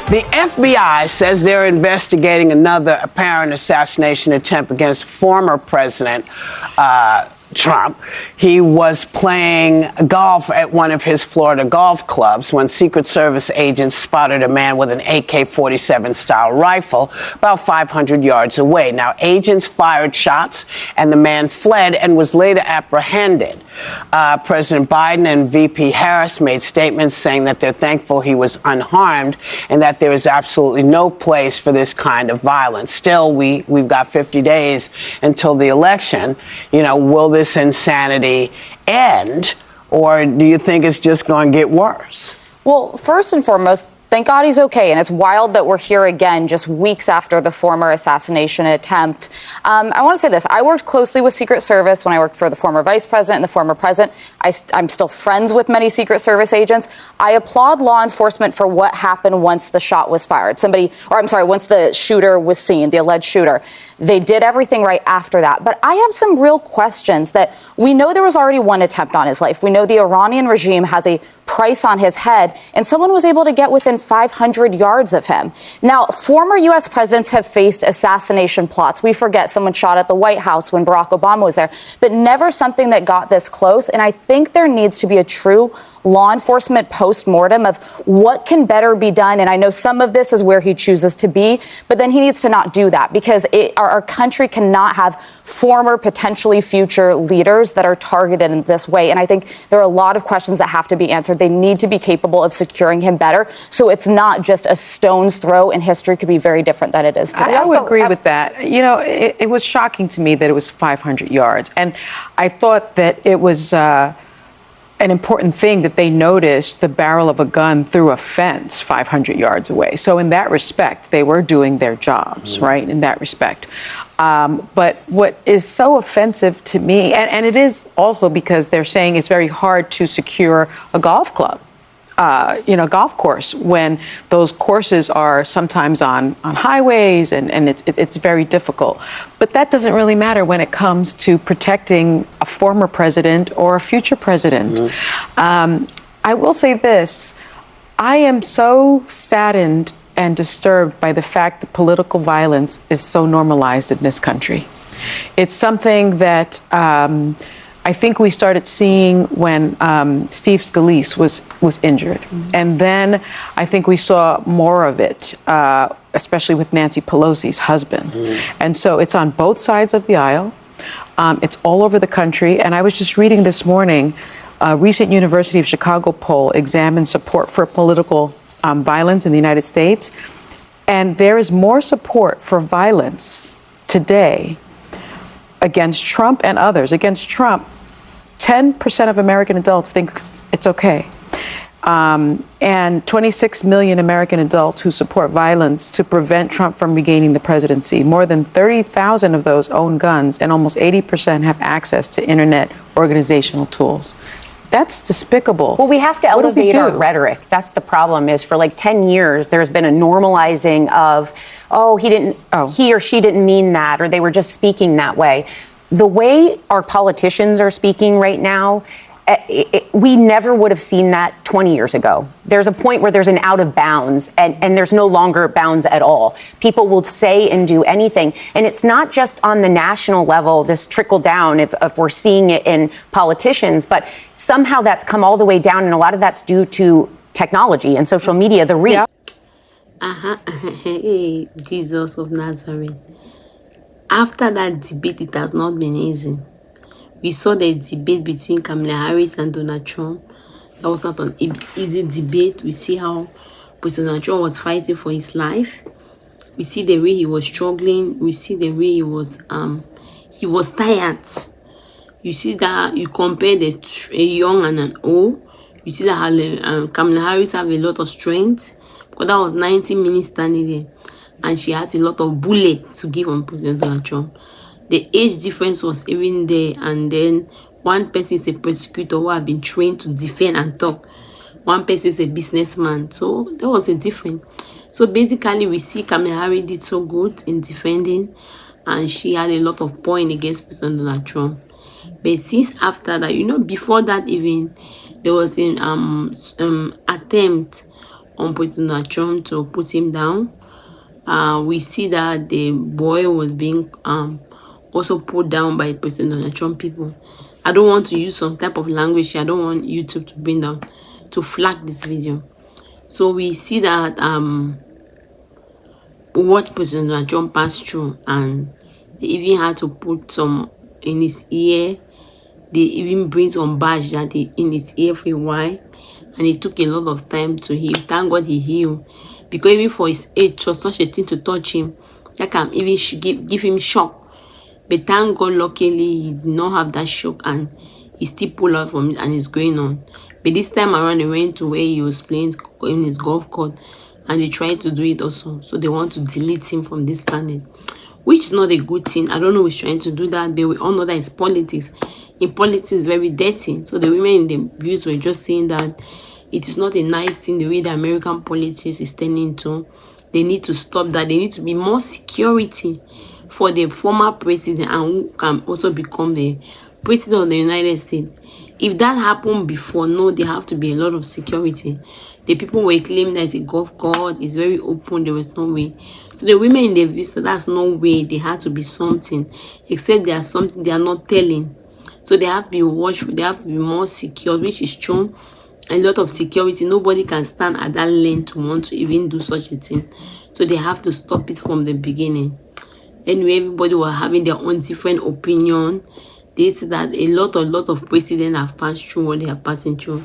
The FBI says they're investigating another apparent assassination attempt against former President Trump. He was playing golf at one of his Florida golf clubs when Secret Service agents spotted a man with an AK-47 style rifle about 500 yards away. Now, agents fired shots and the man fled and was later apprehended. President Biden and VP Harris made statements saying that they're thankful he was unharmed and that there is absolutely no place for this kind of violence. Still, we've got 50 days until the election. You know, will this insanity end, or do you think it's just going to get worse? Well, first and foremost, thank God he's okay. And it's wild that we're here again just weeks after the former assassination attempt. I want to say this. I worked closely with Secret Service when I worked for the former vice president and the former president. I'm still friends with many Secret Service agents. I applaud law enforcement for what happened once the shot was fired. Once the shooter was seen, the alleged shooter. They did everything right after that. But I have some real questions that we know there was already one attempt on his life. We know the Iranian regime has a price on his head, and someone was able to get within 500 yards of him. Now, former U.S. presidents have faced assassination plots. We forget someone shot at the White House when Barack Obama was there, but never something that got this close. And I think there needs to be a true law enforcement post-mortem of what can better be done. And I know some of this is where he chooses to be, but then he needs to not do that, because our country cannot have former, potentially future leaders that are targeted in this way. And I think there are a lot of questions that have to be answered. They need to be capable of securing him better, so it's not just a stone's throw, and history could be very different than it is today. I would agree with that. You know, it was shocking to me that it was 500 yards. And I thought that it was an important thing that they noticed the barrel of a gun through a fence 500 yards away. So in that respect, they were doing their jobs, right, in that respect. But what is so offensive to me, and it is also because they're saying it's very hard to secure a golf club, golf course, when those courses are sometimes on highways, and it's very difficult. But that doesn't really matter when it comes to protecting a former president or a future president. I will say this. I am so saddened and disturbed by the fact that political violence is so normalized in this country. It's something that I think we started seeing when Steve Scalise was injured. And then I think we saw more of it, especially with Nancy Pelosi's husband. And so it's on both sides of the aisle. It's all over the country. And I was just reading this morning, a recent University of Chicago poll examined support for political violence in the United States. And there is more support for violence today against Trump and others. Against Trump, 10% of American adults think it's okay. And 26 million American adults who support violence to prevent Trump from regaining the presidency. More than 30,000 of those own guns, and almost 80% have access to internet organizational tools. That's despicable. Well, we have to elevate our rhetoric. That's the problem. Is for like 10 years, there's been a normalizing of, he or she didn't mean that, or they were just speaking that way. The way our politicians are speaking right now, we never would have seen that 20 years ago. There's a point where there's an out of bounds, and there's no longer bounds at all. People will say and do anything. And it's not just on the national level, this trickle down, if we're seeing it in politicians, but somehow that's come all the way down, and a lot of that's due to technology and social media, the reach. Hey, Jesus of Nazareth. After that debate, it has not been easy. We saw the debate between Kamala Harris and Donald Trump. That was not an easy debate. We see how President Trump was fighting for his life. We see the way he was struggling. We see the way he was tired. You see that you compare a young and an old. You see that Kamala Harris have a lot of strength, because that was 90 minutes standing there, and she has a lot of bullets to give on President Donald Trump. The age difference was even there, and then one person is a prosecutor who have been trained to defend and talk. One person is a businessman, so there was a difference. So basically, we see Kamala Harris did so good in defending, and she had a lot of points against President Donald Trump. But since after that, before that even, there was an attempt on President Donald Trump to put him down. We see that the boy was being also put down by President Donald Trump people. I don't want to use some type of language. I don't want YouTube to bring down to flag this video. So we see that what President Donald Trump passed through, and they even had to put some in his ear. They even bring some badge that in his ear for a while, and it took a lot of time to heal. Thank God he healed, because even for his age, for such a thing to touch him, that can even give him shock. But thank God, luckily, he did not have that shock, and he still pulled out from it, and it's going on. But this time around, they went to where he was playing in his golf court, and they tried to do it also. So they want to delete him from this planet, which is not a good thing. I don't know who's trying to do that, but we all know that it's politics. In politics, it's very dirty. So the women in the views were just saying that it is not a nice thing the way the American politics is turning into. They need to stop that. They need to be more security for the former president, and who can also become the president of the United States. If that happened before, no, there have to be a lot of security. The people were claiming that it's a golf court, it's very open, there was no way. So the women in the vista, that's no way. There had to be something, except there's something they are not telling. So they have to be watchful, they have to be more secure, which is true. A lot of security. Nobody can stand at that lane to want to even do such a thing. So they have to stop it from the beginning. Anyway, everybody was having their own different opinion. They say that a lot of presidents have passed through what they are passing through.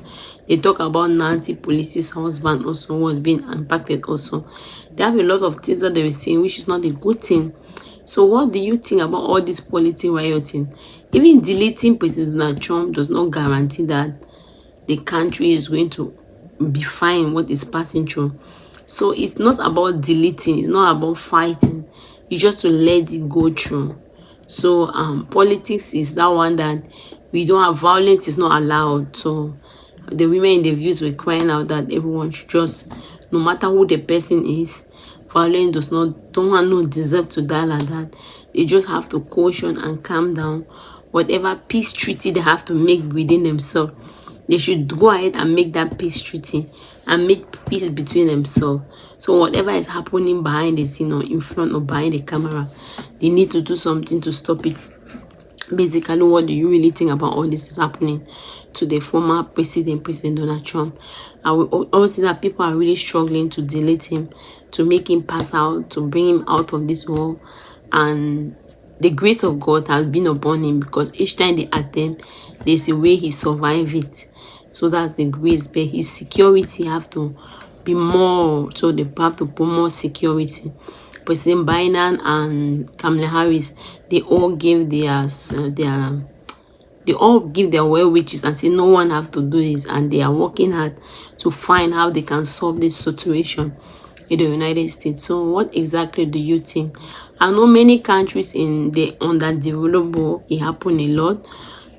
They talk about Nancy Pelosi's husband also was being impacted also. They have a lot of things that they were saying, which is not a good thing. So what do you think about all this politics rioting? Even deleting President Donald Trump does not guarantee that the country is going to be fine what is passing through. So it's not about deleting, it's not about fighting. It's just to let it go through. So politics is that one that we don't have. Violence is not allowed. So the women in the views were crying out that everyone should just, no matter who the person is, violence don't deserve to die like that. They just have to caution and calm down. Whatever peace treaty they have to make within themselves, they should go ahead and make that peace treaty and make peace between themselves. So whatever is happening behind the scene or in front or behind the camera, they need to do something to stop it. Basically, what do you really think about all this is happening to the former President Donald Trump? I will also see that people are really struggling to delete him, to make him pass out, to bring him out of this world. And the grace of God has been upon him, because each time they attempt, there's a way he survived it. So that's the grace. But his security have to be more. So they have to put more security. President Biden and Kamala Harris, they all give their well wishes and say no one have to do this, and they are working hard to find how they can solve this situation in the United States. So what exactly do you think? I know many countries in the underdeveloped world, it happened a lot,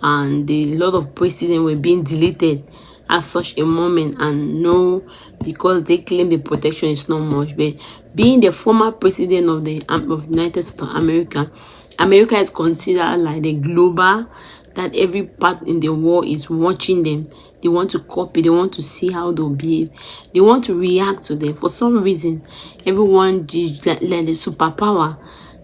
and a lot of presidents were being deleted at such a moment, and no, because they claim the protection is not much. But being the former president of the United States of America, America is considered like the global, that every part in the world is watching them. They want to copy, they want to see how they'll behave, they want to react to them. For some reason, everyone is like the superpower,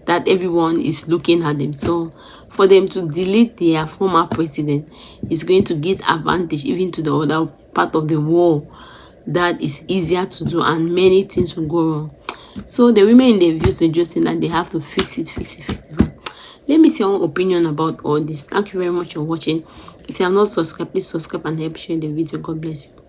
that everyone is looking at them. So for them to delete their former president is going to give advantage even to the other part of the world that is easier to do, and many things will go wrong. So the women in the views, they just say that they have to fix it. Let me see your own opinion about all this. Thank you very much for watching. If you have not subscribed, please subscribe and help share the video. God bless you.